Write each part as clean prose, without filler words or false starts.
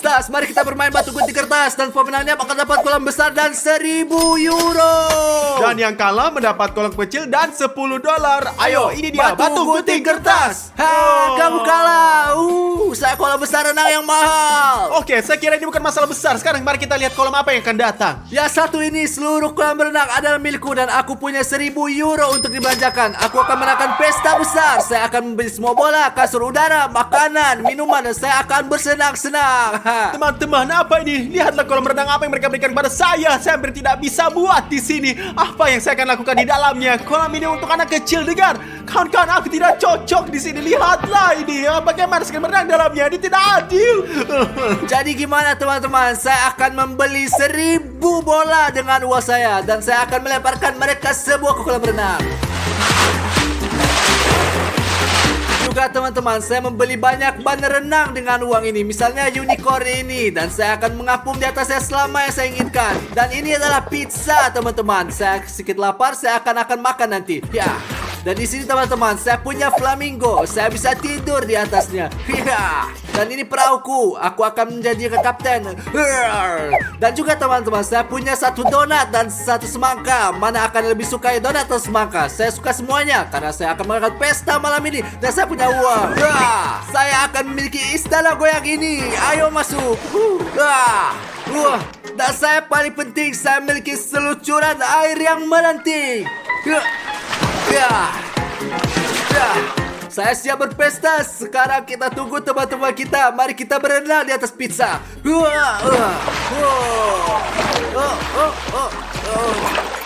Stas, mari kita bermain batu gunting kertas dan pemenangnya akan dapat kolam besar dan 1.000 euro. Dan yang kalah mendapat kolam kecil dan $10. Ayo, ini dia batu gunting kertas. Kamu kalah. Saya kolam besar renang yang mahal. Oke, saya kira ini bukan masalah besar. Sekarang mari kita lihat kolam apa yang akan datang. Ya, satu ini seluruh kolam renang adalah milikku dan aku punya 1.000 euro untuk dibelanjakan. Aku akan mengadakan pesta besar. Saya akan membeli semua bola, kasur udara, makanan, minuman, dan saya akan bersenang-senang. Teman-teman, apa ini? Lihatlah kolam renang apa yang mereka berikan kepada saya. Saya hampir tidak bisa buat di sini. Apa yang saya akan lakukan di dalamnya? Kolam ini untuk anak kecil, dengar. Kawan-kawan, aku tidak cocok di sini. Lihatlah ini. Bagaimana saya berenang dalamnya? Ini tidak adil. Jadi gimana teman-teman? Saya akan membeli 1.000 bola dengan uang saya dan saya akan melemparkan mereka sebuah ke kolam renang. Juga teman-teman, saya membeli banyak ban renang dengan uang ini. Misalnya unicorn ini. Dan saya akan mengapung di atasnya selama yang saya inginkan. Dan ini adalah pizza teman-teman. Saya sedikit lapar, saya akan makan nanti. Ya. Dan di sini teman-teman, saya punya flamingo. Saya bisa tidur di atasnya. Ya. Dan ini perahuku. Aku akan menjadi kapten. Dan juga teman-teman, saya punya satu donat dan satu semangka. Mana akan lebih suka donat atau semangka? Saya suka semuanya karena saya akan melakukan pesta malam ini. Dan saya punya uang. Saya akan memiliki istana goyang ini. Ayo masuk. Dan saya paling penting, saya memiliki selucuran air yang melenting. Saya siap berpesta. Sekarang kita tunggu teman-teman kita. Mari kita berenang di atas pizza.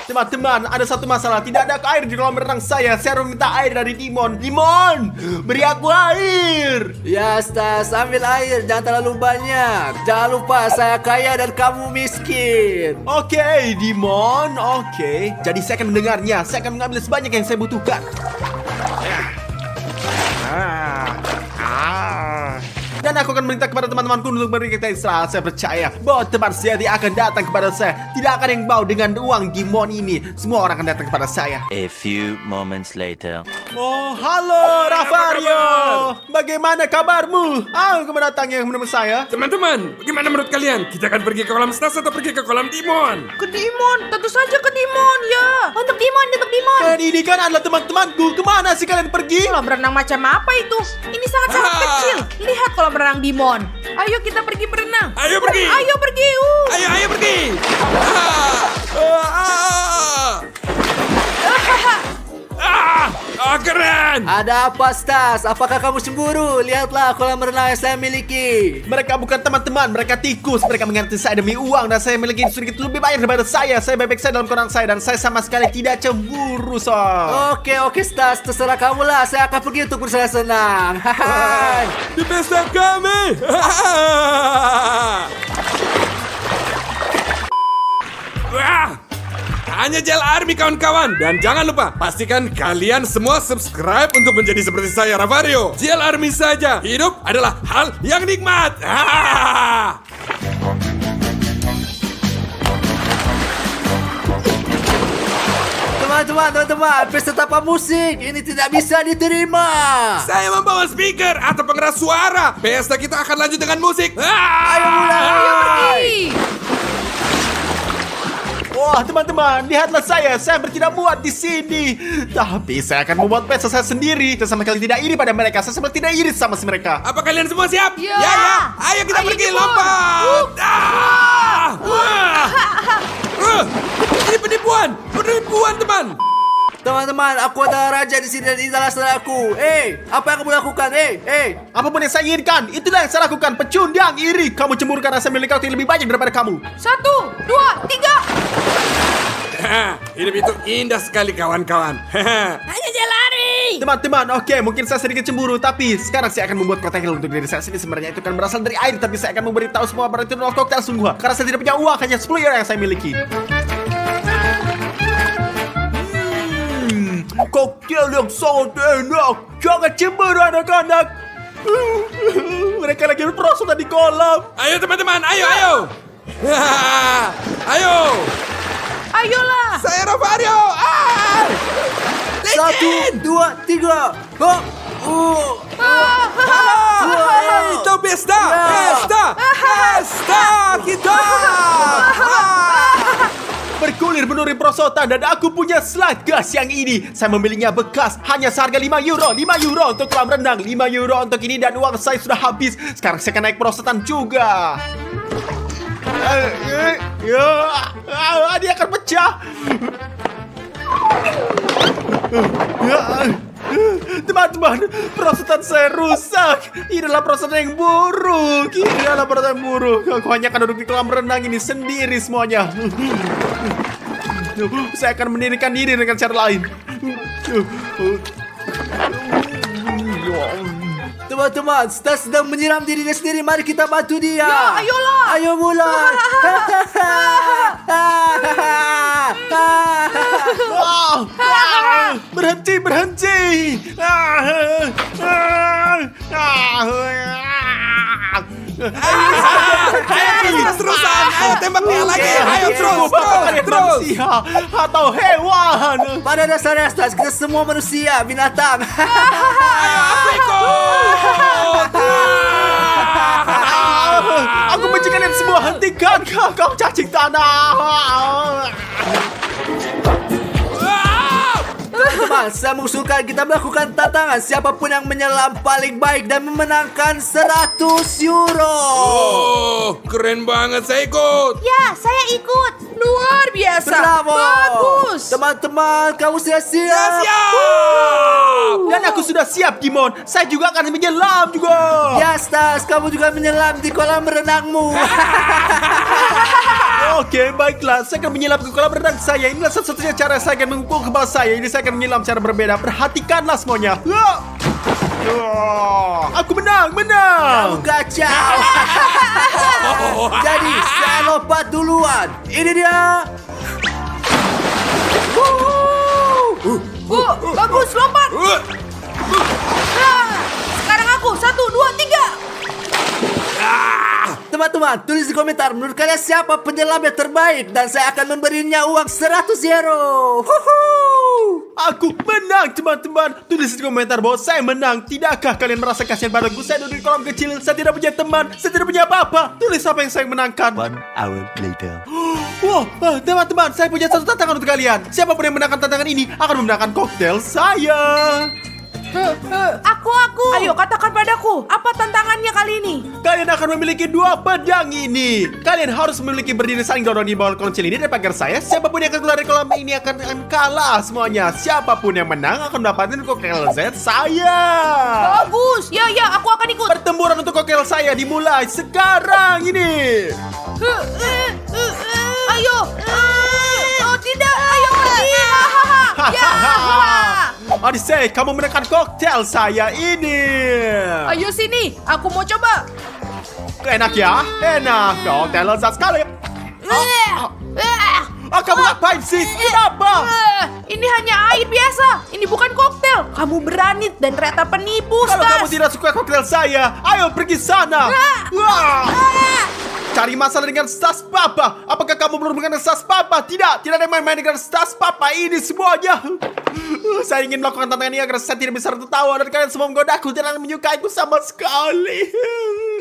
Teman-teman, ada satu masalah. Tidak ada air di kolam renang saya. Saya harus minta air dari Dimon. Dimon, beri aku air. Ya, Stas, ambil air. Jangan terlalu banyak. Jangan lupa, saya kaya dan kamu miskin. Oke, Dimon. Oke. Jadi saya akan mendengarnya. Saya akan mengambil sebanyak yang saya butuhkan. Dan aku akan minta kepada teman-temanku untuk memberi kita istirahat. Saya percaya bahwa teman sejati akan datang kepada saya. Tidak akan yang bau dengan uang Dimon ini. Semua orang akan datang kepada saya. A few moments later. Oh, halo Ravario. Bagaimana kabarmu? Kamu datang yang menemui saya. Teman-teman, bagaimana menurut kalian? Kita akan pergi ke kolam Stas atau pergi ke kolam Dimon? Ke Dimon, tentu saja ke Dimon ya. Untuk Dimon. Dan ini kan adalah teman-temanku. Kemana sih kalian pergi? Kolam renang macam apa itu? Ini sangat kecil. Lihat kolam renang Dimon. Ayo kita pergi berenang. Ayo pergi. Ayo pergi. Ayo pergi. Keren. Ada apa, Stas? Apakah kamu cemburu? Lihatlah kolam renang yang saya miliki. Mereka bukan teman-teman, mereka tikus. Mereka mengganti saya demi uang dan saya memiliki sedikit lebih banyak daripada saya. Saya bebek saya dalam kolam saya dan saya sama sekali tidak cemburu, Sob. Oke, Stas. Terserah kamu lah. Saya akan pergi untuk bersenang-senang. Di pesta kami. Wah. Hanya Jel Army kawan-kawan. Dan jangan lupa, pastikan kalian semua subscribe untuk menjadi seperti saya, Ravario. Jel Army saja. Hidup adalah hal yang nikmat. Teman-teman, pesta tanpa musik ini tidak bisa diterima. Saya membawa speaker atau pengeras suara. Pesta kita akan lanjut dengan musik. Ayo mulai. Wah, teman-teman, lihatlah saya tidak muat di sini. Tapi saya akan membuat pesta saya sendiri. Saya sama sekali tidak iri pada mereka. Saya sama tidak iri sama mereka. Apa kalian semua siap? Ya. Ya. Ayo kita pergi Dimon. lompat. Ini penipuan, teman. Teman-teman, aku adalah raja di sini dan inilah saudaraku. Apa yang kamu lakukan? Apapun yang saya inginkan, itulah yang saya lakukan. Pecundang, iri. Kamu cemburu karena saya memiliki waktu yang lebih banyak daripada kamu. 1, 2, 3. Hidup itu indah sekali, kawan-kawan. Hanya Jelari. Teman-teman, oke, mungkin saya sedikit cemburu, tapi sekarang saya akan membuat koktail untuk diri saya sendiri. Sebenarnya itu kan berasal dari air, tapi saya akan memberitahu semua orang itu adalah koktail sungguh. Karena saya tidak punya uang, hanya 10 euro yang saya miliki. Koktail yang sangat enak. Jangan cemburu anak-anak. Mereka lagi berproses di kolam. Ayo teman-teman, ayo. Ayo. Ayolah. Saya Ravario. 1, 2, 3. Itu pesta. kalori perosotan dan aku punya slide gas yang ini. Saya membelinya bekas hanya seharga 5 euro. 5 euro untuk kolam renang, 5 euro untuk ini dan uang saya sudah habis. Sekarang saya akan naik perosotan juga. Dia akan pecah. Teman-teman, perosotan saya rusak. Ini adalah perosotan yang buruk. Aku hanya akan duduk di kolam renang ini sendiri semuanya. Saya akan mendirikan diri dengan cara lain. Teman-teman, Stas sedang menyiram dirinya sendiri. Mari kita bantu dia. Ya, ayolah. Ayo mulai. Berhenti. Terus-terusan. Ayo tembak dia lagi. Ayo terus. Atau hewan. Pada dasarnya Stas, kita semua manusia, binatang. Aku ikut. Aku benci kalian semua. Hentikan kau cacing tanah. Teman-teman, saya mengusulkan kita melakukan tantangan. Siapapun yang menyelam paling baik dan memenangkan 100 euro. Oh, keren banget. Saya ikut. Ya, saya ikut. Luar biasa. Bravo. Bagus. Teman-teman, kamu sudah siap? Siap. Dan aku sudah siap, Dimon. Saya juga akan menyelam juga. Ya, Stas, kamu juga menyelam di kolam renangmu. Oke, baiklah. Saya akan menyelam ke kolam renang saya. Inilah satu-satunya cara saya akan mengukur kepala saya. Ini saya akan menyelam secara berbeda. Perhatikanlah semuanya. Aku menang. Kamu kacau. Jadi, saya lompat duluan. Ini dia. Bagus, lompat. Sekarang aku. 1, 2, 3. Teman-teman, tulis di komentar menurut kalian siapa penyelam yang terbaik dan saya akan memberinya uang 100 euro. Aku menang, teman-teman. Tulis di komentar bahwa saya menang. Tidakkah kalian merasa kasihan padaku? Saya duduk di kolam kecil. Saya tidak punya teman. Saya tidak punya apa-apa. Tulis apa yang saya menangkan. 1 hour later. Wow, teman-teman, saya punya satu tantangan untuk kalian. Siapapun yang menangkan tantangan ini akan memenangkan koktail saya. Aku. Ayo, katakan padaku. Apa tantangannya kali ini? Kalian akan memiliki 2 pedang ini. Kalian harus memiliki berdiri saling dorong di bawah kolam kecil ini dan pagar saya. Siapapun yang akan keluar dari kolam ini akan kalah semuanya. Siapapun yang menang akan mendapatkan koktail Z saya. Bagus. Ya, aku akan ikut. Pertempuran untuk koktail saya dimulai sekarang ini. Ayo. Oh, tidak. Ayo pergi. Ya. Odyssey, kamu menekan koktail saya ini. Ayo sini. Aku mau coba. Enak ya? Enak. Koktail lezat sekali. Kamu ngapain sih? Kenapa? Ini hanya air biasa. Ini bukan koktail. Kamu berani dan ternyata penipu, Kalau kamu Stas. tidak suka koktail saya, ayo pergi sana. Wah. Cari masalah dengan Stas Papa. Apakah kamu belum dengan Stas Papa? Tidak ada yang main-main dengan Stas Papa ini semuanya. Saya ingin melakukan tantangan ini agar saya tidak bisa tertawa dan kalian semua menggodaku dan menyukaiku sama sekali.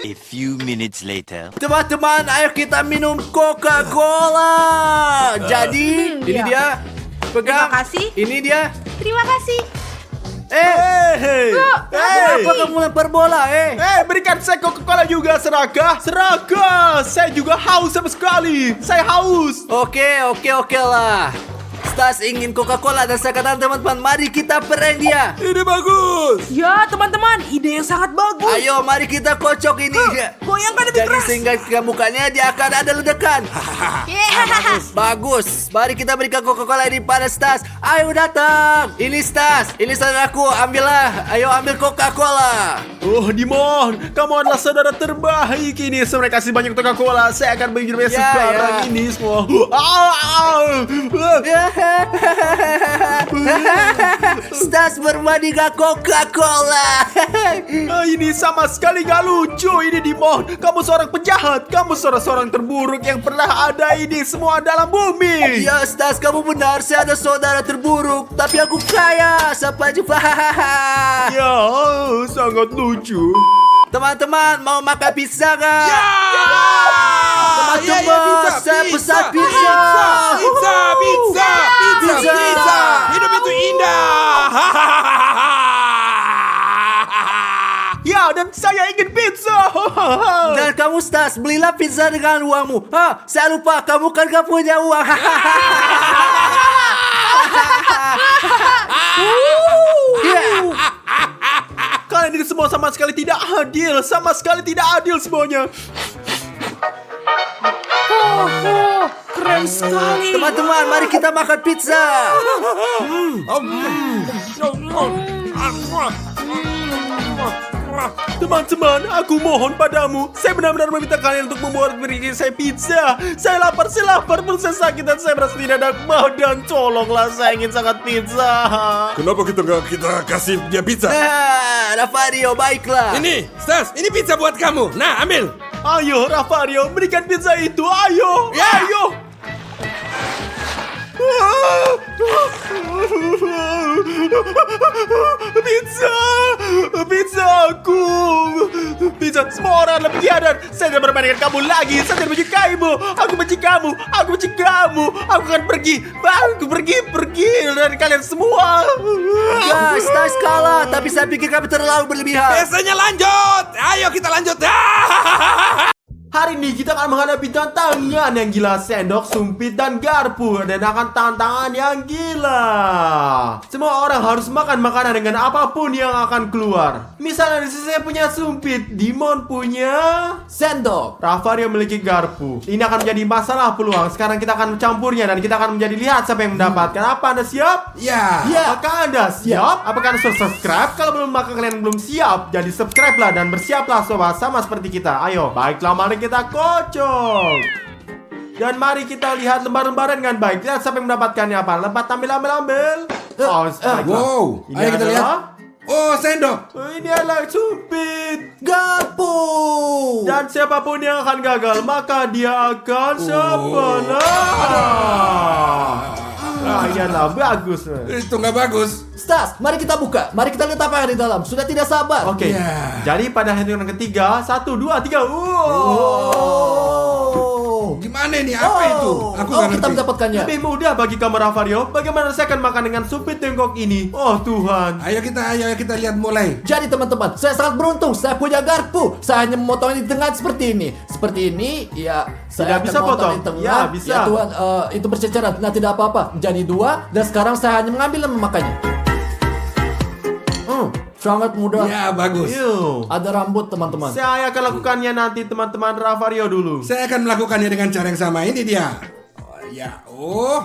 A few minutes later. Teman-teman, ayo kita minum Coca-Cola. Jadi, ini ya. dia. Pegang. Terima kasih. Ini dia. Terima kasih. Hey. Kenapa kamu lempar bola, Berikan saya Coca-Cola juga, Seraka. Saya juga haus sama sekali. Saya haus. Oke lah. Stas ingin Coca-Cola dan saya katakan teman-teman, mari kita prank dia. Ini bagus. Ya, teman-teman. Ide yang sangat bagus. Ayo, mari kita kocok ini. Goyangkan lebih Jadi keras. sehingga ke mukanya dia akan ada ledakan. Bagus. Mari kita berikan Coca-Cola ini pada Stas. Ayo datang. Ini Stas. Ini saudaraku. Ambillah. Ayo ambil Coca-Cola. Oh, Dimon, kamu adalah saudara terbaik ini. Saya kasih banyak Coca-Cola. Saya akan bagi sekarang ini semua. Stas berbanding Coca-Cola. Ini sama sekali gak lucu. Ini Dimon, kamu seorang penjahat. Kamu seorang terburuk yang pernah ada ini semua dalam bumi. Ya Stas, kamu benar. Saya ada saudara terburuk, tapi aku kaya. Sampai jumpa. Ya, sangat lucu. Teman-teman, mau makan pizza gak? Ya. Teman-teman, saya pesan pizza. Pizza. Dan kamu Stas, belilah pizza dengan uangmu. Saya lupa, kamu kan gak punya uang. Kalian ini semua sama sekali tidak adil. Sama sekali tidak adil semuanya. Keren sekali. Teman-teman, mari kita makan pizza. Teman-teman, aku mohon padamu. Saya benar-benar meminta kalian untuk membuat beri saya pizza. Saya lapar, perut saya sakit dan saya merasa tidak ada mau. Dan tolonglah, saya ingin sangat pizza. Kenapa kita kasih dia pizza? Ravario, baiklah. Ini, Stas, ini pizza buat kamu. Nah, ambil. Ayo, Ravario, berikan pizza itu. Ayo, Ya. ayo. Pizza aku. Pizza, semua orang lebih tiada. Saya tidak bermain dengan kamu lagi. Saya tidak menyukaimu. Aku benci kamu. Aku akan pergi. Aku pergi dari kalian semua. Guys, Stas kalah, tapi saya pikir kami terlalu berlebihan. Biasanya lanjut. Ayo kita lanjut. Hari ini kita akan menghadapi tantangan yang gila, sendok, sumpit, dan garpu. Dan akan tantangan yang gila. Semua orang harus makan makanan dengan apapun yang akan keluar. Misalnya di sini saya punya sumpit, Dimon punya Sendok. Ravario memiliki garpu. Ini akan menjadi masalah peluang. Sekarang kita akan mencampurnya dan kita akan menjadi lihat siapa yang mendapatkan. Apa Anda siap? Ya. Apakah Anda siap? Apakah Anda sudah subscribe? Kalau belum, maka kalian belum siap. Jadi subscribe lah dan bersiaplah sobat, sama seperti kita. Ayo, baiklah, mari kita kocok. Dan mari kita lihat lembar-lembaran dengan baik. Lihat siapa yang mendapatkannya apa. Lebat, ambil. Baiklah. Wow. Ini Ayo kita lihat. adalah Oh, sendok. Ini adalah sumpit. Garpu. Dan siapapun yang akan gagal, maka dia akan iyalah, bagus. Itu nggak bagus. Stas, mari kita buka. Mari kita lihat apa yang ada di dalam. Sudah tidak sabar. Oke. Ya. Jadi pada hitungan ketiga, 1, 2, 3. Gimana ini? Apa itu? Aku nggak kita ngerti. mendapatkannya. Lebih mudah bagi kamu, Ravario. Bagaimana saya akan makan dengan sumpit Tiongkok ini? Oh Tuhan. Ayo kita lihat mulai. Jadi teman-teman, saya sangat beruntung. Saya punya garpu. Saya hanya memotongnya di tengah seperti ini. Seperti ini, ya. Saya Tidak bisa akan memotong potong. di tengah. Ya, bisa. Ya Tuhan, itu berceceran. Nah, tidak apa-apa. Jadi 2. Dan sekarang saya hanya mengambil dan memakannya. Sangat mudah. Ya, bagus. Ew. Ada rambut, teman-teman. Saya akan lakukannya nanti, teman-teman. Ravario dulu. Saya akan melakukannya dengan cara yang sama. Ini dia. Oh, ya. Oh.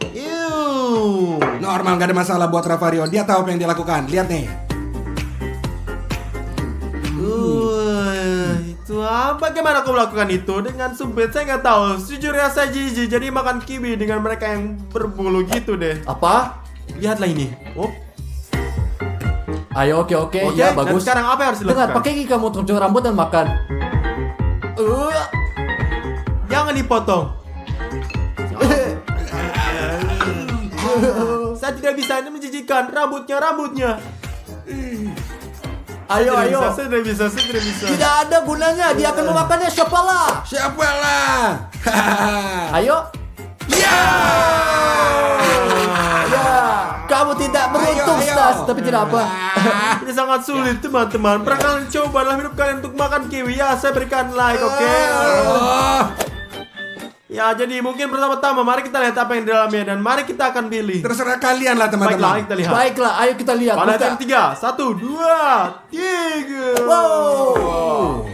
Ew. Normal, nggak ada masalah buat Ravario. Dia tahu apa yang dia lakukan. Lihat nih. Itu apa? Bagaimana aku melakukan itu dengan sumpit? Saya nggak tahu. Sejujurnya saya jijik. Jadi makan kiwi dengan mereka yang berbulu gitu deh. Apa? Lihatlah ini. Oh. Ayo, oke. Oke, Ya, dan bagus. sekarang apa yang harus Dengar, dilakukan? pakai gigi kamu untuk cuci rambut dan makan. Jangan dipotong. Saya tidak bisa, ini menjijikan. Rambutnya. Ayo. Saya tidak bisa. Tidak ada gunanya. Dia akan memakannya. Siapalah. Siapalah? Ayo. Ya. Ya, kamu tidak beruntung, Ayo. Stas. Tapi tidak apa. Ini sangat sulit, teman-teman. Pernah kalian coba dalam hidup kalian untuk makan kiwi? Ya, saya berikan like, oke? Oh. Ya, jadi mungkin pertama-tama mari kita lihat apa yang di dalamnya dan mari kita akan pilih. Terserah kalian lah, Baiklah, teman-teman. kita lihat. Baiklah, ayo kita lihat. Pada Buka. yang 3, 1, 2, 3. Wow.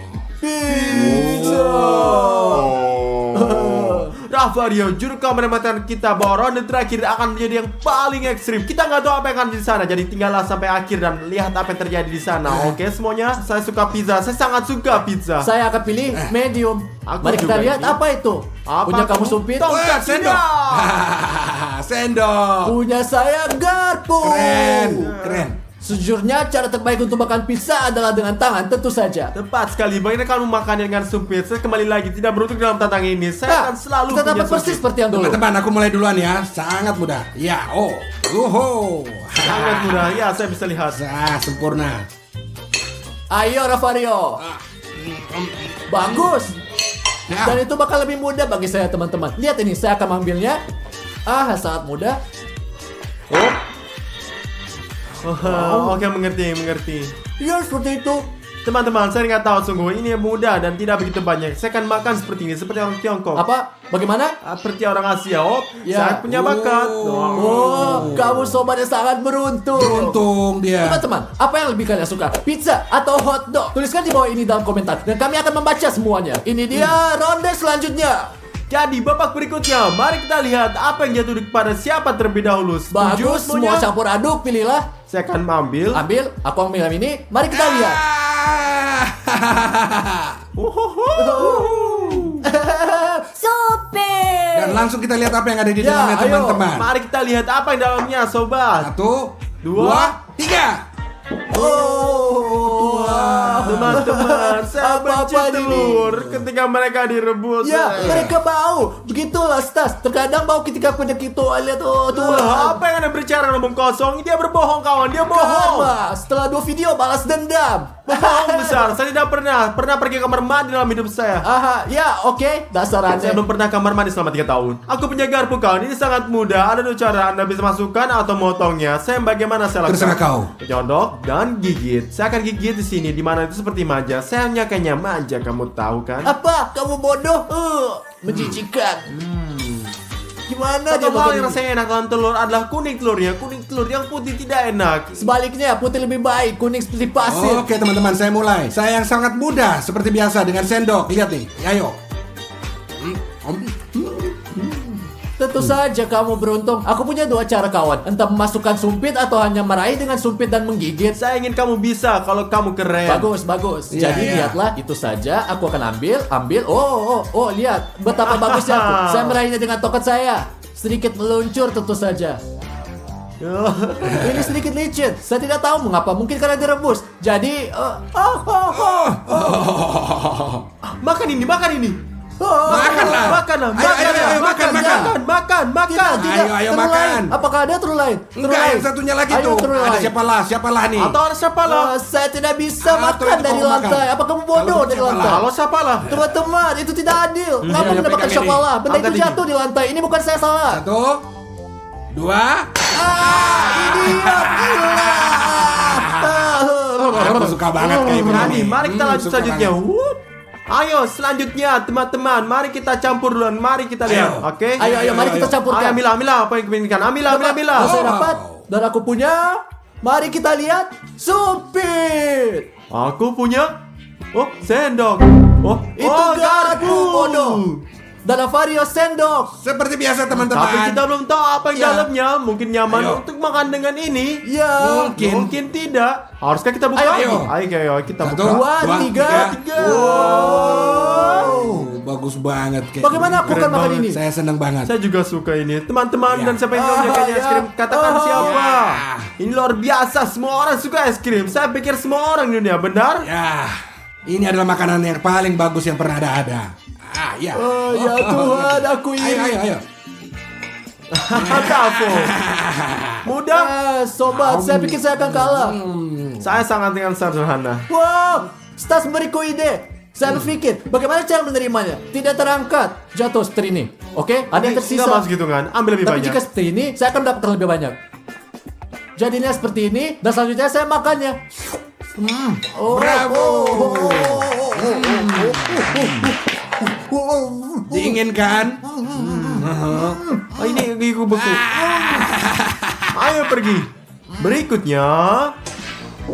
Pizza. Ravario, juru kamera mengatakan kita bahwa ronde terakhir akan menjadi yang paling ekstrim. Kita nggak tahu apa yang akan di sana, jadi tinggallah sampai akhir dan lihat apa yang terjadi di sana. Oke, semuanya. Saya suka pizza. Saya sangat suka pizza. Saya akan pilih medium. Aku Mari kita juga lihat ini. apa itu. Apa Punya kamu kamu? sumpit? Tongkat Wah, sendok. tidak. Sendok. Punya saya garpu. Keren. Sejujurnya cara terbaik untuk makan pizza adalah dengan tangan, tentu saja. Tepat sekali. Bagaimana kamu makan dengan sumpit? Saya kembali lagi tidak beruntung dalam tantangan ini. Saya Nah, akan selalu kita punya dapat persis sumpit. seperti yang dulu. Teman-teman, aku mulai duluan ya. Sangat mudah. Ya, Sangat mudah. Ya, saya bisa lihat. Sempurna. Ayo, Ravario. Bagus. Ya. Dan itu bakal lebih mudah bagi saya, teman-teman. Lihat ini, saya akan mengambilnya. Sangat mudah. Oke, mengerti. Ya, seperti itu. Teman-teman, saya nggak tahu sungguh ini mudah dan tidak begitu banyak. Saya akan makan seperti ini, seperti orang Tiongkok. Apa? Bagaimana? Seperti orang Asia. Oh, Ya. saya punya bakat. Oh, kamu sobat yang sangat beruntung. Untung dia. Teman-teman, apa yang lebih kalian suka? Pizza atau hotdog? Tuliskan di bawah ini dalam komentar dan kami akan membaca semuanya. Ini dia ronde selanjutnya. Jadi babak berikutnya, mari kita lihat apa yang jatuh kepada siapa terlebih dahulu. Setuju Bagus, semua semuanya? campur aduk, pilihlah. Saya akan ambil. Ambil, aku ambil yang ini. Mari kita lihat. Super. Dan langsung kita lihat apa yang ada di Ya, dalamnya ayo. teman-teman. Mari kita lihat apa yang dalamnya, sobat. 1, Dua, 2, 3. Oh, Teman-teman, saya benci Apa-apa ini? telur ketika mereka direbus. Ya, mereka bau. Begitulah, Stas. Terkadang bau ketika aku pergi toilet. Oh, Tuhan. Apa yang Anda bicara ngomong kosong? Dia berbohong, kawan. Dia bohong. Karma. Setelah 2 video balas dendam. Bohong besar. Saya tidak pernah pergi kamar mandi dalam hidup saya. Aha, ya oke. Dasar Saya aneh. belum pernah kamar mandi selama 3 tahun. Aku punya garpu, kawan. Ini sangat mudah. Ada 2 cara. Anda bisa masukkan atau motongnya. Saya bagaimana saya lakukan? Terserah kau. Jondok dan gigit. Saya akan gigit di sini, di mana itu seperti maja. Saya hanya kayaknya maja, kamu tahu kan? Apa? Kamu bodoh? Menjijikan. Gimana Satu dia hal makan yang ini? rasanya enak dalam telur adalah kuning telurnya. Kuning telur yang putih tidak enak. Sebaliknya, putih lebih baik. Kuning seperti pasir. Oke teman-teman, saya mulai. Saya yang sangat mudah, seperti biasa dengan sendok. Lihat nih, ayo. Tentu saja kamu beruntung. Aku punya 2 cara, kawan. Entah memasukkan sumpit atau hanya meraih dengan sumpit dan menggigit. Saya ingin kamu bisa kalau kamu keren. Bagus, bagus. Iya, Jadi iya. lihatlah, itu saja. Aku akan ambil. Oh, lihat. Betapa bagusnya aku. Saya meraihnya dengan tokat saya. Sedikit meluncur tentu saja. Ini sedikit licin. Saya tidak tahu mengapa. Mungkin karena direbus. Jadi, Makan ini, makan ini. Makanlah. Makanlah, Ayo, makan. Tidak, Ayo, telur makan. lain. Apakah ada telur lain? Telur Enggak, lain. yang satunya lagi Ayo, tuh. telur Ada lain. siapalah nih. Atau ada siapa lah? Saya tidak bisa Atau makan itu dari kau makan. lantai. Apa kamu bodoh Kalau dari siapa lantai? lah? Kalau siapa lah? Teman-teman, itu tidak adil. Kenapa iya, mendapatkan pegang ini. syapalah? Benda Angkat itu ini. jatuh di lantai. Ini bukan saya salah. 1, 2. Idiot, gila. Aku suka banget kayak Berani, begini. mari kita lanjut Suka selanjutnya. banget. Wup. Ayo selanjutnya teman-teman, mari kita campur duluan, mari kita lihat, Ayo. oke? Ayo, mari kita campurkan. Ayo, ambil apa yang kau inginkan, ambil. Saya Oh. dapat dan aku punya. Mari kita lihat sumpit. Aku punya, sendok. Itu garpu bodoh. Dan Avario sendok. Seperti biasa teman-teman. Tapi kita belum tahu apa yang Ya. dalamnya. Mungkin nyaman Ayo. untuk makan dengan ini. Ya. Mungkin tidak. Haruskah kita buka? Ayo. Ayo, kita 1, buka. 2, 3. Wow, bagus banget kayak. Bagaimana aku akan Keren makan banget. ini? Saya senang banget. Saya juga suka ini, teman-teman. Ya. Dan siapa yang punya kayaknya es krim? Katakan Ah, siapa? ya. Ini luar biasa. Semua orang suka es krim. Saya pikir semua orang di dunia, benar? Ya, ini adalah makanan yang paling bagus yang pernah ada. Ya. Oh, ya Tuhan, aku ini. Ayo. Apa? Mudah. Sobat, saya pikir saya akan kalah. Saya sangat dengan sederhana. Wow, Stas memberiku ide. Saya berpikir, bagaimana cara menerimanya? Tidak terangkat, jatuh seperti ini. Oke, ada yang tersisa. Nggak masuk hitungan. Ambil lebih Tapi banyak. jika seperti ini, saya akan mendapatkan lebih banyak. Jadinya seperti ini, dan selanjutnya saya makannya. Bravo. Dingin kan? Ini gigiku beku. Ayo pergi. Berikutnya.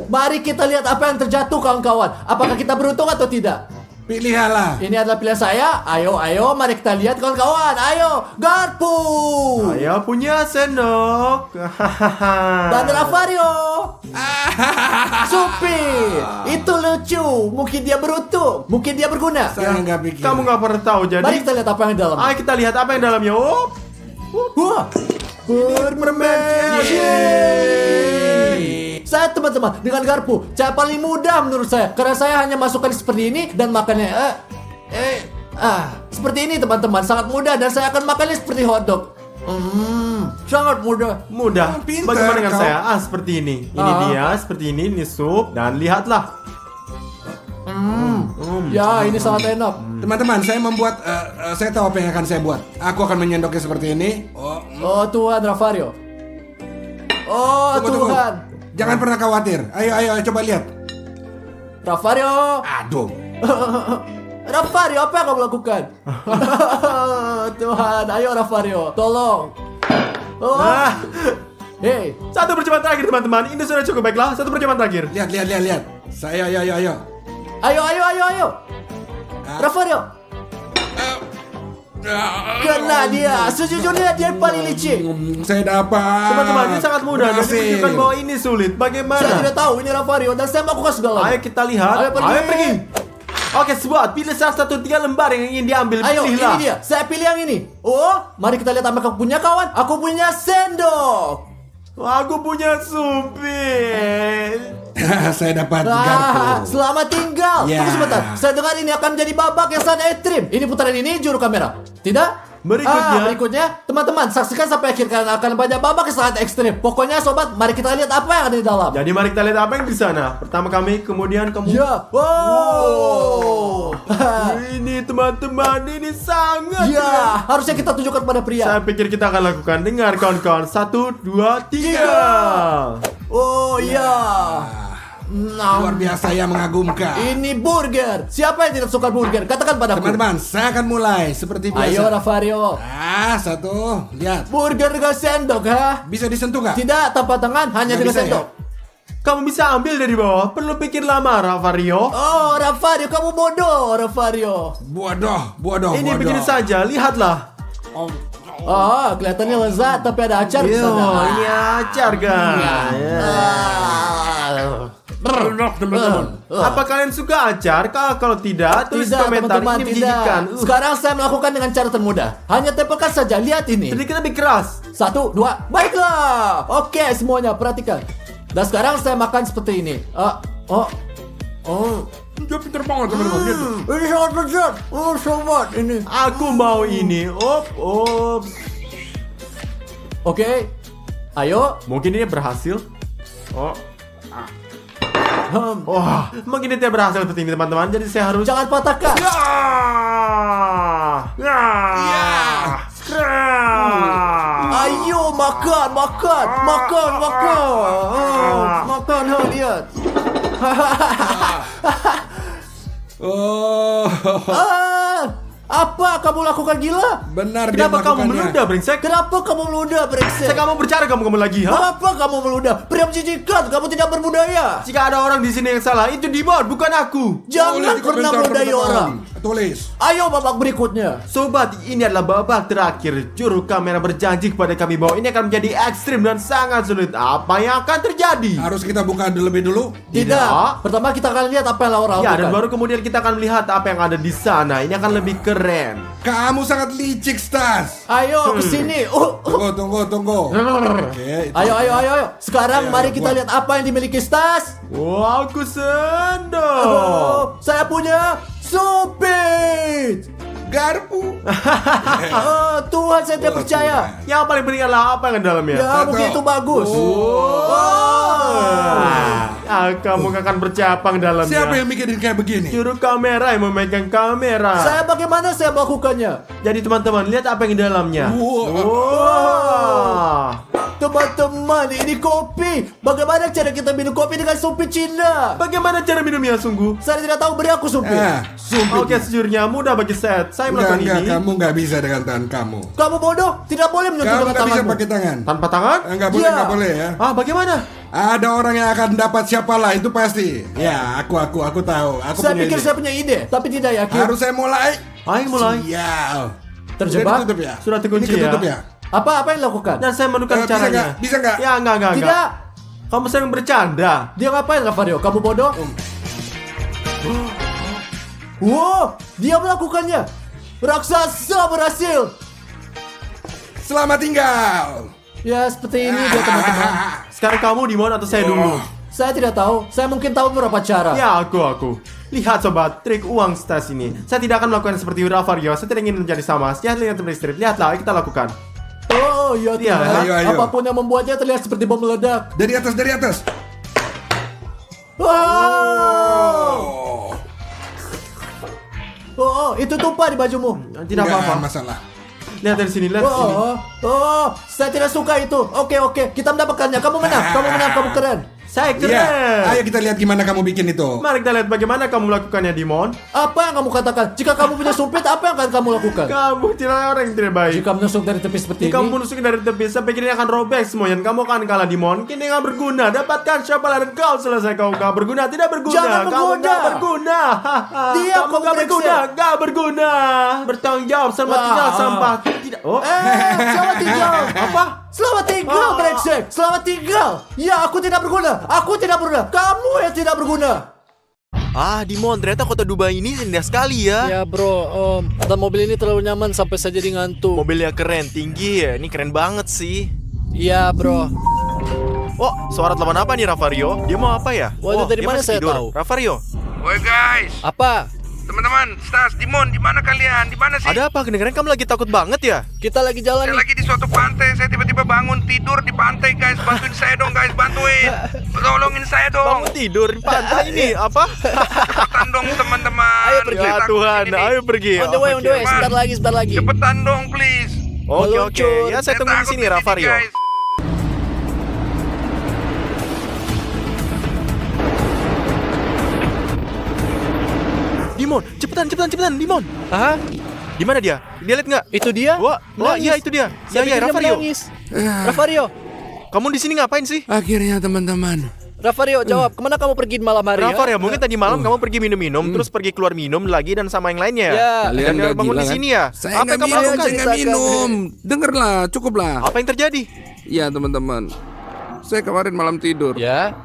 Mari kita lihat apa yang terjatuh, kawan-kawan. Apakah kita beruntung atau tidak? Pilihlah. Ini adalah pilihan saya. Ayo, mari kita lihat, kawan-kawan. Ayo, garpu. Saya punya sendok. Dan Ravario. Supi. Itu lucu. Mungkin dia beruntung. Mungkin dia berguna. Saya nggak pikir. Kamu nggak pernah tahu jadi. Mari kita lihat apa yang di dalam. Ayo kita lihat apa yang dalamnya. Wah. Bermermen. Saya teman-teman dengan garpu cara paling mudah menurut saya karena saya hanya masukkan seperti ini dan makannya seperti ini teman-teman, sangat mudah dan saya akan makannya seperti hotdog. Sangat mudah. Mudah. Pintar Bagaimana dengan kau. saya? Seperti ini. Ini dia, seperti ini sup dan lihatlah. Ya, ini sangat enak. Teman-teman, saya membuat. Saya tahu apa yang akan saya buat. Aku akan menyendoknya seperti ini. Oh Tuhan, Ravario. Oh Tunggu. Tuhan. Jangan pernah khawatir. Ayo, coba lihat. Ravario. Aduh. Ravario, apa yang kamu lakukan? Tuhan, ayo Ravario, tolong. Oh. Hei, Satu percobaan terakhir teman-teman. Ini sudah cukup baiklah. Satu percobaan terakhir. Lihat. Saya, ayo. ayo. Ravario, kena dia. Sejujurnya dia yang paling licik. Saya dapat. Teman-teman, ini sangat mudah. Dan Berhasil. ditunjukkan bahwa ini sulit. Saya Bagaimana? tidak tahu ini Ravario dan saya melakukan segala. Ayo kita lihat. Ayo pergi. Oke, sebuah pilih salah satu 3 lembar yang ingin diambil. Ayo, Pilihlah. ini dia. Saya pilih yang ini. Oh, mari kita lihat apa kamu punya, kawan. Aku punya sendok. Aku punya supir. Saya dapat garpu. Selamat tinggal. Ya. Tunggu sebentar. Saya dengar ini akan menjadi babak yang sangat ekstrim. Ini putaran ini juru kamera. Tidak? Berikutnya, teman-teman, saksikan sampai akhir karena akan banyak babak yang sangat ekstrim. Pokoknya, sobat, mari kita lihat apa yang ada di dalam. Jadi mari kita lihat apa yang di sana. Pertama kami, kemudian kamu. Ya. Wow. Ini teman-teman, ini sangat. Ya, harusnya kita tunjukkan pada pria. Saya pikir kita akan lakukan. Dengar kawan-kawan. 1, 2, 3. Oh ya. Luar biasa yang mengagumkan. Ini burger. Siapa yang tidak suka burger? Katakan padaku. Teman-teman, saya akan mulai seperti biasa. Ayo Ravario. Satu. Lihat. Burger dengan sendok, ha? Bisa disentuh nggak? Tidak tanpa tangan, hanya Nggak dengan bisa, sendok. Kamu bisa ambil dari bawah. Perlu pikir lama, Ravario. Oh, Ravario, kamu bodoh, Ravario. Bodoh. Ini begini saja. Lihatlah. Oh, kelihatannya lezat, tapi ada acar di Yo, sana. ini acar, guys. Teman-teman. Apa kalian suka acar? Kalau tidak, tulis Tidak, komentar. teman-teman, Ini menjijikan. tidak. Sekarang saya melakukan dengan cara termudah. Hanya tempelkan saja, lihat ini. Sedikit lebih keras. 1, 2, baiklah. Oke, semuanya perhatikan. Dan sekarang saya makan seperti ini. Dia pinter banget teman-teman. Lihat. Ini sangat lezat. Oh, sobat, ini. Aku mau ini. Op. Oke. Ayo. Mungkin ini berhasil. Wah, mungkin ini tidak berhasil seperti ini teman-teman. Jadi saya harus. Jangan patahkan. Ayo makan. Makan, lihat. Oh. Apa kamu lakukan, gila? Benar dia Kenapa kamu melakukannya. meludah, brengsek? Kenapa kamu meludah, brengsek? Saya kamu berbicara kamu lagi, ha? Kenapa kamu meludah? Pria menjijikan, kamu tidak berbudaya. Jika ada orang di sini yang salah, itu Dimon, bukan aku. Jangan Tulis di pernah komentar, meludai teman-teman. orang. Tulis. Ayo babak berikutnya. Sobat, ini adalah babak terakhir. Juru kamera berjanji kepada kami bahwa ini akan menjadi ekstrim dan sangat sulit. Apa yang akan terjadi? Harus kita buka lebih dulu. Tidak. Pertama kita akan lihat apa yang Laura Ya, dan lakukan. baru kemudian kita akan melihat apa yang ada di sana. Ini akan lebih keren. Kamu sangat licik, Stas. Ayo ke sini. Tunggu. Oke. itu. Ayo. Sekarang Ayo, mari ayo, kita buat. lihat apa yang dimiliki Stas. Wah, aku sendok. Saya punya supit. Garpu. Tuhan, saya tidak percaya. Yang paling penting adalah apa yang ada di dalamnya. Ya, mungkin itu bagus. Kamu gak akan bercapang dalamnya. Siapa yang mikirin kayak begini? Juru kamera yang memegang kamera. Bagaimana saya melakukannya? Jadi teman-teman, lihat apa yang di dalamnya. Wah. Teman-teman, ini kopi. Bagaimana cara kita minum kopi dengan supit Cina? Bagaimana cara minumnya sungguh? Saya tidak tahu, beri aku supit. Sumpit. Oke, sejujurnya mudah bagi Seth. Saya melakukan Enggak, ini kamu nggak bisa dengan tangan kamu. Kamu bodoh, tidak boleh menyentuh Kamu dengan nggak bisa tanganmu. pakai tangan. tanpa tangan. Enggak boleh, Ya. nggak boleh ya. Bagaimana? Ada orang yang akan dapat siapalah itu pasti. Ya, aku tahu. Aku Saya punya pikir ide. saya punya ide, tapi tidak yakin. Harus saya mulai. Ayo mulai. Sial. Terjebak? Sudah ditutup ya? Sudah terkunci Ini ketutup ya? ya? Apa yang dilakukan? Dan saya menemukan Bisa caranya. nggak? Bisa nggak? Ya, enggak. Tidak. Kamu sering bercanda. Dia ngapain, Ravario? Kamu bodoh? Wow, dia melakukannya. Raksasa berhasil. Selamat tinggal. Ya, seperti ini dia, teman-teman. Sekarang kamu di mana atau saya dulu? Saya tidak tahu. Saya mungkin tahu beberapa cara. Ya, aku. Lihat sobat, trik uang stas ini. Saya tidak akan melakukan seperti Ravario. Saya tidak ingin menjadi sama. Lihat strip. Lihatlah, ayo kita lakukan. Oh, ya Iya, Tuhan. ayo. Apapun yang membuatnya terlihat seperti bom meledak. Dari atas. Wow. Oh, itu tumpah di bajumu. Tidak Nggak apa-apa. masalah. Lihat dari sini, lihat sini. Saya tidak suka itu. Oke, kita mendapatkannya. Kamu menang, kamu keren. Saya keren. Iya. Ayo kita lihat gimana kamu bikin itu. Mari kita lihat bagaimana kamu melakukannya, Dimon. Apa yang kamu katakan? Jika kamu punya sumpit, apa yang akan kamu lakukan? Kamu tidak orang yang tidak baik. Jika menusuk dari tepi seperti Jika kamu ini, menusuk dari tepi, saya pikir ini akan robek semuanya. Dan kamu akan kalah, Dimon. Kini nggak berguna. Dapatkan Shapalah dan kau selesai. Kau nggak berguna, tidak berguna. Jangan Kamu menggoda. nggak berguna. Diam, Kamu kamu nggak berguna, brengsek. nggak berguna. Bertanggung jawab sama tinggal sampah. Tidak. Oh. selamat tinggal. Apa? Selamat tinggal, brengsek. Selamat tinggal. Ya, aku tidak berguna. Aku tidak berguna. Kamu yang tidak berguna. Ah, Dimon, ternyata kota Dubai ini indah sekali ya. Ya bro, dan mobil ini terlalu nyaman sampai saya jadi ngantuk. Mobilnya keren, tinggi ya. Ini keren banget sih. Iya bro. Oh, suara telepon apa nih Ravario? Dia mau apa ya? Waduh, dari dia mana masih saya tidur. tahu? Ravario, Woi guys, Apa? teman-teman, Stas, Dimon, di mana kalian? Di mana sih? ada apa? Kedengeran kamu lagi takut banget ya? Kita lagi jalan Saya nih. lagi di suatu pantai, saya tiba-tiba bangun tidur di pantai guys. Bantuin saya dong guys, bantuin. Tolongin saya dong. Bangun tidur di pantai ini apa? Cepetan dong teman-teman. Ayo pergi. Saya Ya takut Tuhan, ini nih. ayo pergi. On the way, on the way. Oke. Sebentar lagi, sebentar lagi. Cepetan dong please. Oke, Meluncur. Ya, saya tunggu di takut sini Ravario. guys. Dimon, cepetan, Dimon. Hah? Di mana dia? Dia lihat nggak? Itu dia? Wah, Menangis. iya itu dia. Saya Ya, pikir dia Ravario. menangis. Ravario, Kamu di sini ngapain sih? Akhirnya teman-teman. Ravario, jawab. Kemana kamu pergi di malam hari? ya? Ravario, mungkin tadi malam kamu pergi minum-minum, terus pergi keluar minum lagi dan sama yang lainnya. Ya. Kalian Dan nggak bangun gila di kan? sini ya. Saya Apa nggak yang kamu minum, lakukan? saya nggak minum. Dengarlah, cukuplah. Apa yang terjadi? Ya teman-teman. Saya kemarin malam tidur. Ya.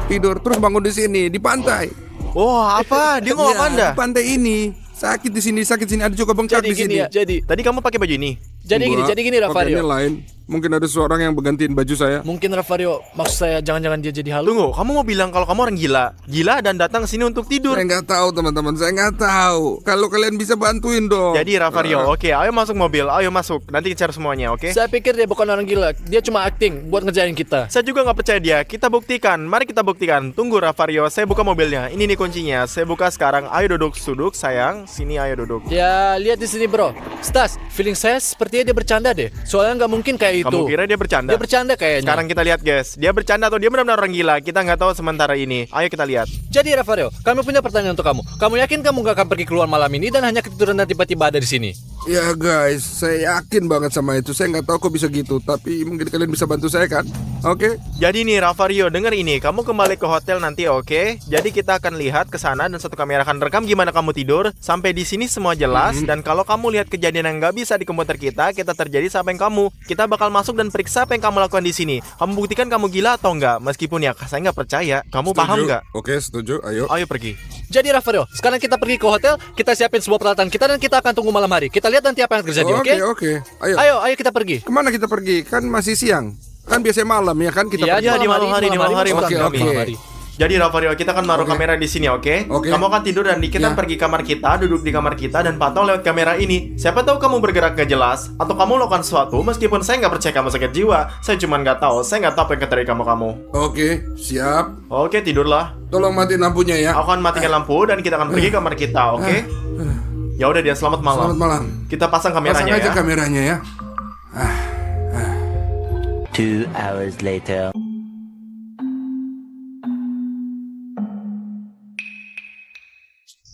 Tidur terus bangun di sini di pantai. Wah, apa? Dia ngomong apa Anda? Di pantai ini. Sakit di sini, ada juga bengkak Jadi di sini. gini ya. Jadi Tadi kamu pakai baju ini. Enggak, jadi gini Ravario. pakainya lain. Mungkin ada seorang yang bergantiin baju saya. Mungkin Ravario, maksud saya jangan-jangan dia jadi halu. Tunggu, kamu mau bilang kalau kamu orang gila? Gila dan datang ke sini untuk tidur. Saya nggak tahu teman-teman, saya nggak tahu. Kalau kalian bisa bantuin dong. Jadi Ravario, oke, ayo masuk mobil, ayo masuk. Nanti kita cari semuanya, oke? Saya pikir dia bukan orang gila. Dia cuma acting buat ngerjain kita. Saya juga nggak percaya dia. Kita buktikan. Mari kita buktikan. Tunggu Ravario, saya buka mobilnya. Ini nih kuncinya. Saya buka sekarang. Ayo duduk, sayang. Sini ayo duduk. Ya, lihat di sini bro. Stas, feeling saya sepertinya dia bercanda deh. Soalnya nggak mungkin kayak itu. Kamu kira dia bercanda? Dia bercanda kayaknya. Sekarang kita lihat guys, dia bercanda atau dia benar-benar orang gila? Kita nggak tahu sementara ini. Ayo kita lihat. Jadi Ravario, kami punya pertanyaan untuk kamu. Kamu yakin kamu nggak akan pergi keluar malam ini dan hanya ketiduran dan tiba-tiba ada di sini? Ya guys, saya yakin banget sama itu. Saya nggak tahu kok bisa gitu, tapi mungkin kalian bisa bantu saya kan? Oke? Jadi nih Ravario, denger ini. Kamu kembali ke hotel nanti, oke? Jadi kita akan lihat ke sana dan satu kamera akan rekam gimana kamu tidur. Sampai di sini semua jelas. Dan kalau kamu lihat kejadian yang nggak bisa di komputer kita terjadi sama yang kamu. Kita bakal masuk dan periksa apa yang kamu lakukan di sini. Kamu buktikan kamu gila atau enggak? Meskipun ya saya nggak percaya. Kamu paham nggak? Oke, setuju. Ayo. Ayo pergi. Jadi Ravario, sekarang kita pergi ke hotel, kita siapin sebuah peralatan kita dan kita akan tunggu malam hari. Kita lihat nanti apa yang terjadi, oke? Oke. Ayo. Ayo kita pergi. Kemana kita pergi? Kan masih siang. Kan biasanya malam ya kan kita Iya, pergi. Iya, di malam hari, maksud Oke, kami. oke. Malam hari. Jadi Ravario, kita akan naruh Oke. kamera di sini, oke? Oke. Kamu akan tidur dan kita Ya. pergi kamar kita, duduk di kamar kita dan pantau lewat kamera ini. Siapa tahu kamu bergerak gak jelas atau kamu melakukan sesuatu meskipun saya nggak percaya kamu sakit jiwa. Saya cuma nggak tahu, saya nggak tahu apa yang terjadi kamu. Oke, siap. Oke, tidurlah. Tolong matiin lampunya ya. Aku akan matikan lampu dan kita akan pergi ke kamar kita, oke? Ya udah dia selamat malam. Selamat malam. Kita pasang Pasang kameranya aja ya. kameranya ya. 2 hours later.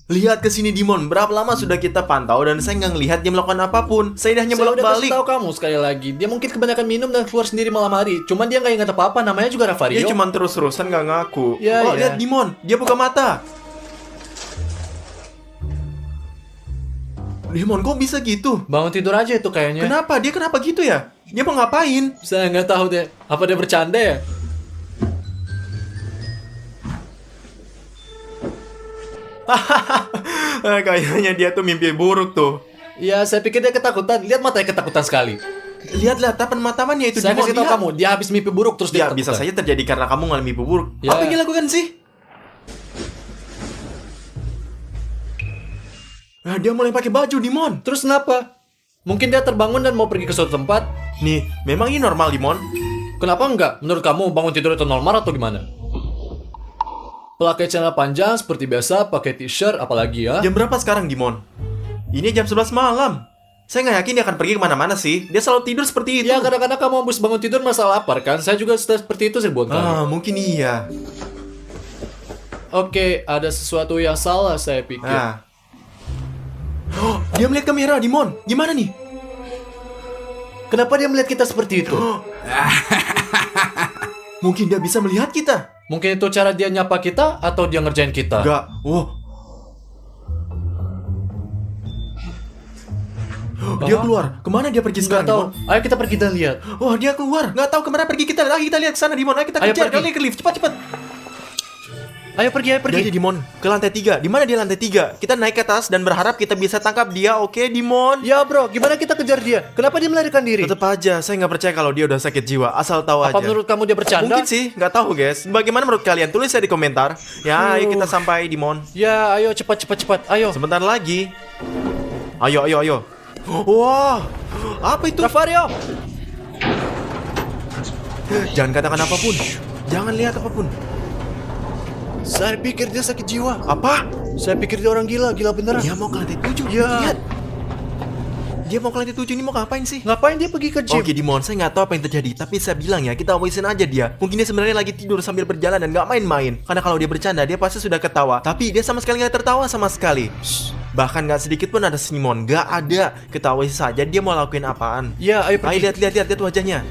Lihat ke sini Dimon, berapa lama sudah kita pantau dan saya nggak ngelihat dia melakukan apapun. Saya hanya Saya udah kasih bolak-balik. tahu kamu sekali lagi. Dia mungkin kebanyakan minum dan keluar sendiri malam hari. Cuman dia nggak ingat apa-apa. Namanya juga Ravario. Dia cuma terus-terusan nggak ngaku. Ya, Oh, ya. lihat Dimon, dia buka mata. Dimon, kok bisa gitu? Bangun tidur aja itu kayaknya. Kenapa? Dia kenapa gitu ya? Dia mau ngapain? Saya nggak tahu deh. Apa dia bercanda ya? Kayaknya dia tuh mimpi buruk tuh. Ya, saya pikir dia ketakutan. Lihat matanya ketakutan sekali. Lihat tatapan matamannya itu. Saya Dimon, kasih tahu lihat. kamu, dia habis mimpi buruk terus dia Ya, bisa ketakutan. saja terjadi karena kamu ngalami mimpi buruk. Ya. Apa yang dilakukan sih? Dia mulai pakai baju, Dimon. Terus kenapa? Mungkin dia terbangun dan mau pergi ke suatu tempat. Nih, memang ini normal, Dimon. Kenapa enggak? Menurut kamu bangun tidur itu normal atau gimana? Pakai celana panjang seperti biasa, pakai t-shirt apalagi ya? Jam berapa sekarang, Dimon? Ini jam 11 malam. Saya nggak yakin dia akan pergi kemana-mana sih. Dia selalu tidur seperti itu. Ya kadang-kadang kamu habis bangun tidur masalah lapar kan? Saya juga seperti itu sih buat kamu. Mungkin iya. Oke, ada sesuatu yang salah saya pikir. Oh, dia melihat kamera, Dimon. Gimana nih? Kenapa dia melihat kita seperti itu? Mungkin dia bisa melihat kita. Mungkin itu cara dia nyapa kita atau dia ngerjain kita? Enggak. Dia keluar. Kemana dia pergi Nggak sekarang, tahu. Dimon? Ayo kita pergi dan lihat. Wah, dia keluar. Nggak tahu kemana pergi kita. Ayo kita lihat ke sana, Dimon. Ayo kita Ayo kejar. pergi. Kalian ke lift. Cepat. Ayo pergi. Jadi Dimon, ke lantai 3. Di mana dia lantai 3? Kita naik ke atas dan berharap kita bisa tangkap dia. Oke, Dimon? Ya bro, gimana kita kejar dia? Kenapa dia melarikan diri? Tetap aja, saya nggak percaya kalau dia udah sakit jiwa. Asal tahu aja. Apa menurut kamu dia bercanda? Mungkin sih, nggak tahu guys. Bagaimana menurut kalian? Tulis ya di komentar. Ya, ayo kita sampai Dimon. Ya, ayo cepat. Ayo. Sebentar lagi. Ayo. Wah, apa itu? Ravario. Jangan katakan apapun. Jangan lihat apapun. Saya pikir dia sakit jiwa. Apa? Saya pikir dia orang gila beneran. Dia mau ke lantai 7. Ya. Lihat. Dia mau ke lantai 7 ini mau ngapain sih? Ngapain dia pergi ke gym? Oke Dimon, saya nggak tahu apa yang terjadi. Tapi saya bilang ya, kita awasin aja dia. Mungkin dia sebenarnya lagi tidur sambil berjalan dan nggak main-main. Karena kalau dia bercanda, dia pasti sudah ketawa. Tapi dia sama sekali nggak tertawa sama sekali. Bahkan nggak sedikit pun ada senyuman. Nggak ada. Kita awasin saja dia mau lakuin apaan. Ya, ayo pergi. Ayo lihat wajahnya.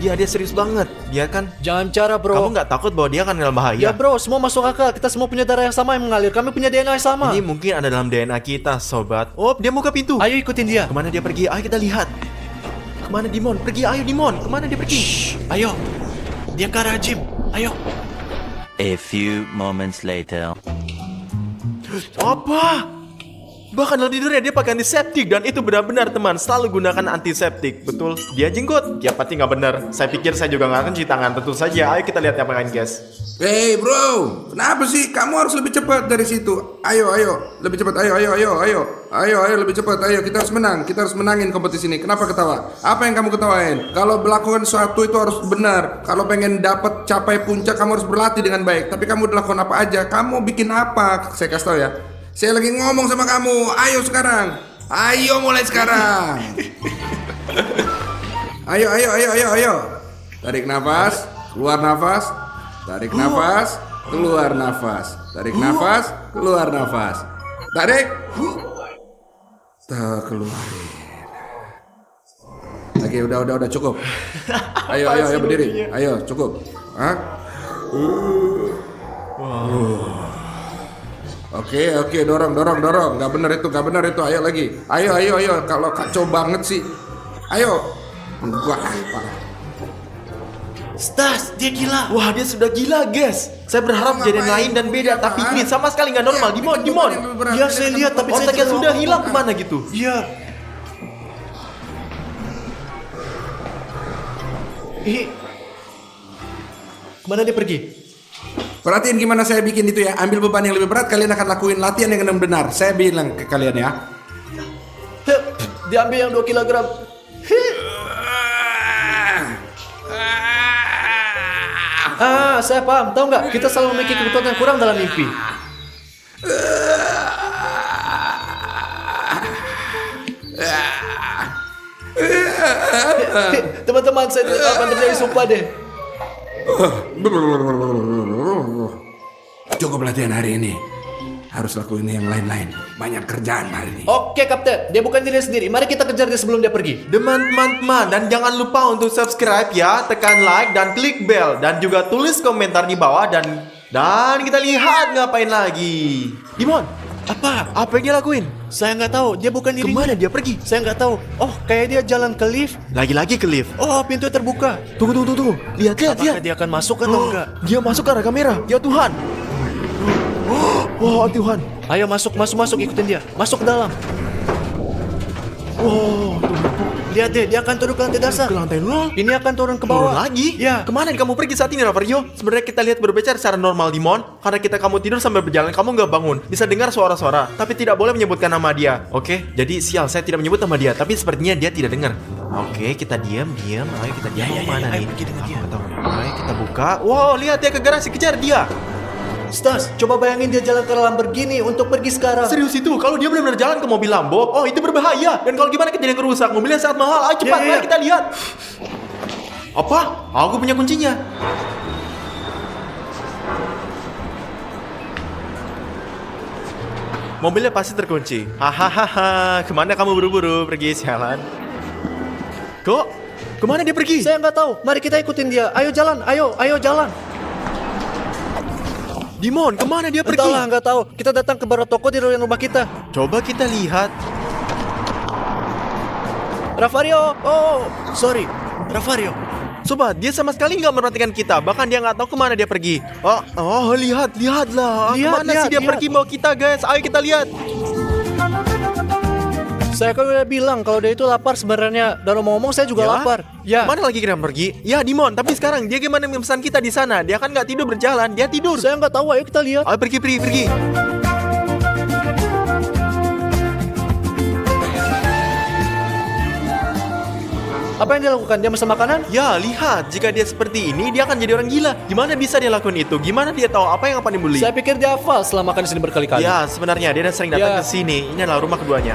Dia serius banget. Dia kan. Jangan cara bro. Kamu nggak takut bahwa dia akan dalam bahaya? Ya bro, semua masuk akal. Kita semua punya darah yang sama yang mengalir. Kami punya DNA yang sama. Ini mungkin ada dalam DNA kita, sobat. Oh, dia buka pintu. Ayo ikutin dia. Kemana dia pergi? Ayo kita lihat. Kemana Dimon? Pergi, ayo Dimon. Kemana dia pergi? Ayo. Dia ke arah gym. Ayo. A few moments later. Apa? Bahkan dalam tidurnya dia pakai antiseptik. Dan itu benar-benar teman, selalu gunakan antiseptik. Betul, dia jenggot. Ya pasti nggak benar. Saya pikir saya juga nggak akan cuci tangan. Tentu saja, ayo kita lihat apa kan guys. Hey bro, kenapa sih? Kamu harus lebih cepat dari situ. Ayo, lebih cepat. Ayo, lebih cepat. Ayo, kita harus menang. Kita harus menangin kompetisi ini. Kenapa ketawa? Apa yang kamu ketawain? Kalau melakukan sesuatu itu harus benar. Kalau pengen dapat capai puncak, kamu harus berlatih dengan baik. Tapi kamu udah lakukan apa aja? Kamu bikin apa? Saya kasih tahu ya. Saya lagi ngomong sama kamu. Ayo sekarang. Ayo mulai sekarang. Ayo. Tarik nafas, keluar nafas. Tarik nafas, keluar nafas. Tarik nafas, keluar nafas. Tarik. Keluarin. Lagi udah cukup. Ayo berdiri. Ayo cukup. Hah? Oke, dorong. Gak bener itu. Ayo lagi. Ayo. Kalau kacau banget sih. Ayo. Enggak. Stas, dia gila. Wah, dia sudah gila guys. Saya berharap kejadian lain dan beda. Tapi ini sama sekali nggak normal. Dimon. Ya saya lihat, tapi saya otaknya tidak sudah tahu hilang apa. kemana gitu. Iya. Kemana dia pergi? Perhatiin gimana saya bikin itu ya. Ambil beban yang lebih berat, kalian akan lakuin latihan yang benar. Saya bilang ke kalian ya. Dia ambil yang 2 kilogram. Saya paham. Tahu nggak? Kita selalu memiliki kebutuhan yang kurang dalam mimpi. Teman-teman, saya tidak tahu apa yang terjadi. Sumpah deh. Cukup latihan hari ini. Harus lakuin yang lain-lain. Banyak kerjaan hari ini. Oke, Kapten. Dia bukan diri sendiri. Mari kita kejar dia sebelum dia pergi. Teman-teman, dan jangan lupa untuk subscribe ya, tekan like dan klik bell dan juga tulis komentar di bawah dan kita lihat ngapain lagi. Dimon, Apa? apa yang dia lakuin? Saya nggak tahu. Dia bukan dirinya. Kemana dia pergi? Saya nggak tahu. Oh, kayak dia jalan ke lift. Lagi-lagi ke lift. Oh, pintu terbuka. Tunggu. Lihat. Apakah dia akan masuk atau enggak? Dia masuk ke arah kamera. Ya Tuhan. Wah, Tuhan. Ayo masuk. Ikutin dia. Masuk ke dalam. Wow, Lihat deh, dia akan turun ke lantai dasar. ke lantai 0. Ini akan turun ke Turun bawah. lagi? Ya. Kemana kamu pergi saat ini, Ravario? Sebenarnya kita lihat berbicara secara normal, Dimon. Karena kamu tidur sambil berjalan, kamu nggak bangun. Bisa dengar suara-suara, tapi tidak boleh menyebutkan nama dia. Oke? Jadi sial, saya tidak menyebut nama dia, tapi sepertinya dia tidak dengar. Oke, kita diam. Ayo kita diam. Mana ayo nih? pergi dengan dia. Aku tahu. Ayo kita buka. Wow, lihat dia ke garasi, kejar dia. Stas, coba bayangin dia jalan ke Lamborghini untuk pergi sekarang. Serius itu, kalau dia benar-benar jalan ke mobil Lambo, oh itu berbahaya. Dan kalau gimana kejadian rusak, mobilnya sangat mahal. Ayo cepat, mari kita lihat. Apa? Aku punya kuncinya. Mobilnya pasti terkunci. Hahaha, kemana kamu buru-buru pergi sialan? Kok? Kemana dia pergi? Saya nggak tahu. Mari kita ikutin dia. Ayo jalan, ayo jalan. Dimon, kemana dia pergi? Entahlah, nggak tahu. Kita datang ke barat toko di rumah kita. Coba kita lihat. Ravario, oh, sorry, Ravario. Sobat, dia sama sekali nggak memperhatikan kita. Bahkan dia nggak tahu kemana dia pergi. Lihatlah. Kemana sih dia pergi mau kita, guys? Ayo kita lihat. Saya kan udah bilang kalau dia itu lapar sebenarnya. Dan ngomong saya juga lapar. Ya. Mana lagi kita pergi? Ya, Dimon. Tapi sekarang dia gimana memesan kita di sana? Dia kan nggak tidur berjalan. Dia tidur. Saya nggak tahu. Ayo kita lihat. Ayo pergi. Apa yang dia lakukan? Dia pesan makanan? Ya, lihat. Jika dia seperti ini, dia akan jadi orang gila. Gimana bisa dia lakukan itu? Gimana dia tahu apa yang akan dibeli? Saya pikir dia hafal setelah makan di sini berkali-kali. Ya, sebenarnya dia sering datang ke sini. Ini adalah rumah keduanya.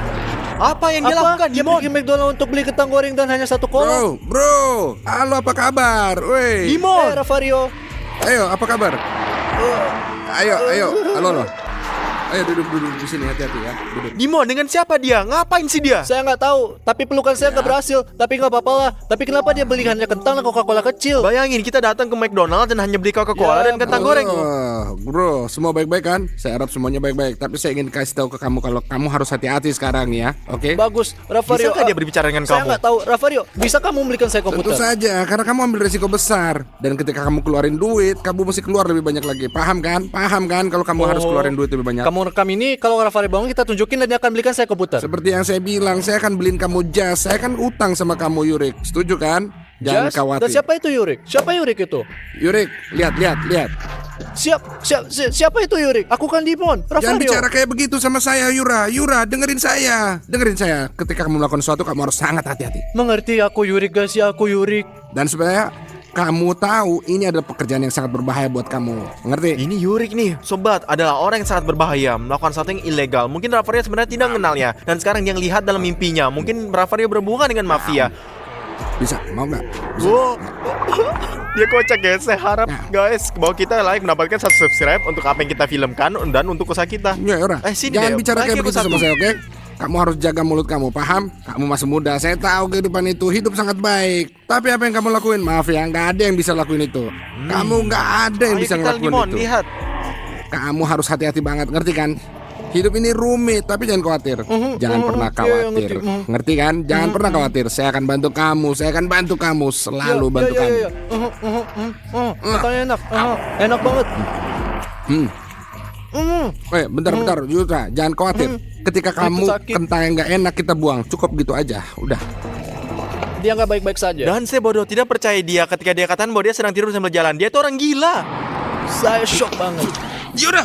Apa yang dia lakukan, Dia Dimon? pergi McDonald untuk beli kentang goreng dan hanya satu kolong. Bro, halo apa kabar? Woi, Dimon! Ravario. ayo apa kabar? Ayo, halo. Ayo duduk di sini, hati-hati ya. Duduk. Dimon, dengan siapa dia? Ngapain sih dia? Saya nggak tahu, tapi pelukan saya nggak berhasil. Tapi nggak apa-apa lah. Tapi kenapa dia beli hanya kentang dan Coca-Cola kecil? Bayangin, kita datang ke McDonald dan hanya beli Coca-Cola dan kentang goreng. Bro, semua baik-baik kan? Saya harap semuanya baik-baik. Tapi saya ingin kasih tahu ke kamu kalau kamu harus hati-hati sekarang ya, oke? Bagus, Ravario. Bisakah dia berbicara dengan Saya kamu? nggak tahu, Ravario. Bisa kamu membelikan saya Tentu komputer? saja, karena kamu ambil resiko besar. Dan ketika kamu keluarin duit, kamu mesti keluar lebih banyak lagi. Paham kan? Kalau kamu harus keluarin duit lebih banyak. Kamu rekam ini, kalau Ravario bangun kita tunjukin dan dia akan belikan saya komputer. Seperti yang saya bilang, saya akan beliin kamu jas. Saya kan utang sama kamu, Yurik. Setuju kan? Jangan Jas? khawatir. Dan siapa itu Yurik? Siapa Yurik itu? Yurik, lihat. Siapa itu Yurik? Aku kan Dimon. Jangan Ravario. bicara kayak begitu sama saya, Yura, dengerin saya. Ketika kamu melakukan sesuatu, kamu harus sangat hati-hati. Mengerti aku Yurik, guys, ya aku Yurik. Dan sebenarnya kamu tahu ini adalah pekerjaan yang sangat berbahaya buat kamu. Mengerti? Ini Yurik nih, sobat, adalah orang yang sangat berbahaya, melakukan sesuatu yang ilegal. Mungkin Ravario sebenarnya tidak mengenalnya, dan sekarang dia lihat dalam mimpinya. Mungkin Ravario berhubungan dengan mafia. Bisa, mau nggak? Wow, dia kocak guys. Saya harap guys bahwa kita mendapatkan 1 subscribe untuk apa yang kita filmkan dan untuk usaha kita. Ya, Yura. Sini Jangan deh, bicara bagi kayak aku begitu sama satu. saya, oke? Kamu harus jaga mulut kamu, paham? Kamu masih muda, saya tahu kehidupan itu hidup sangat baik. Tapi apa yang kamu lakuin? Maaf ya, nggak ada yang bisa lakuin itu. Kamu nggak ada yang Ayo bisa kita, ngelakuin Dimon, itu. lihat. Kamu harus hati-hati banget, ngerti kan? Hidup ini rumit, tapi jangan khawatir. Jangan pernah khawatir. Ngerti kan? Jangan pernah khawatir. Saya akan bantu kamu. Selalu bantu kamu. Katanya enak. Enak banget. Bentar, Yura, jangan khawatir. Ketika kamu sakit. kentang yang nggak enak kita buang, cukup gitu aja. Udah. Dia nggak baik-baik saja. Dan saya bodoh tidak percaya dia ketika dia katakan bahwa dia sedang tidur sambil jalan. Dia itu orang gila. Saya shock banget. Yura,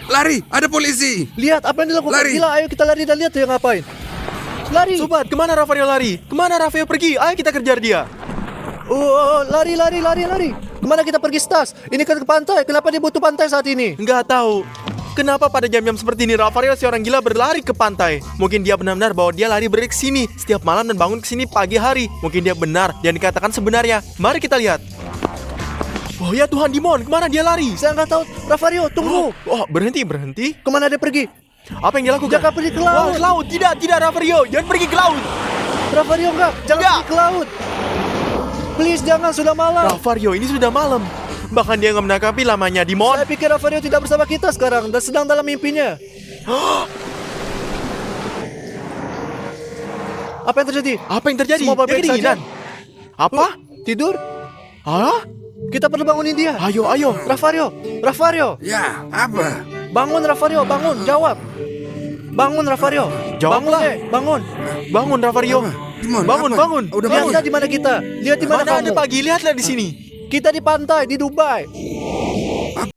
lari, ada polisi. Lihat apa yang dilakukan. Lari. Gila, ayo kita lari dan lihat dia ngapain. Lari. Sobat, kemana Ravario lari? Kemana Ravario pergi? Ayo kita kejar dia. Lari. Kemana kita pergi, Stas? Ini kan ke pantai. Kenapa dia butuh pantai saat ini? Nggak tahu. Kenapa pada jam-jam seperti ini Ravario si orang gila berlari ke pantai? Mungkin dia benar-benar bahwa dia lari ke sini setiap malam dan bangun ke sini pagi hari. Mungkin dia benar dan dikatakan sebenarnya. Mari kita lihat. Oh ya Tuhan, Dimon, kemana dia lari? Saya nggak tahu. Ravario, tunggu. Oh, berhenti. Kemana dia pergi? Apa yang dia lakukan? Jangan pergi ke laut. Wah, ke laut. Tidak Ravario. Jangan pergi ke laut. Ravario enggak. Jangan pergi ke laut. Please, jangan. Sudah malam. Ravario, ini sudah malam. Bahkan dia nggak menangkapi lamanya, Dimon. Saya pikir Ravario tidak bersama kita sekarang dan sedang dalam mimpinya. Apa yang terjadi? Apa yang terjadi? Semua Dia baik-baik kedinginan. saja. Apa? Tidur? Hah? Kita perlu bangunin dia. Ayo. Ravario. Ya, apa? Bangun, Ravario. Bangun. Jawab. Bangun, Ravario. Jawablah. Bangun. Bangun, Ravario. Dimon, Bangun. Udah Lihatlah di mana kita. Lihat di mana Mana ada kamu. pagi? Lihatlah di sini. Kita di pantai di Dubai.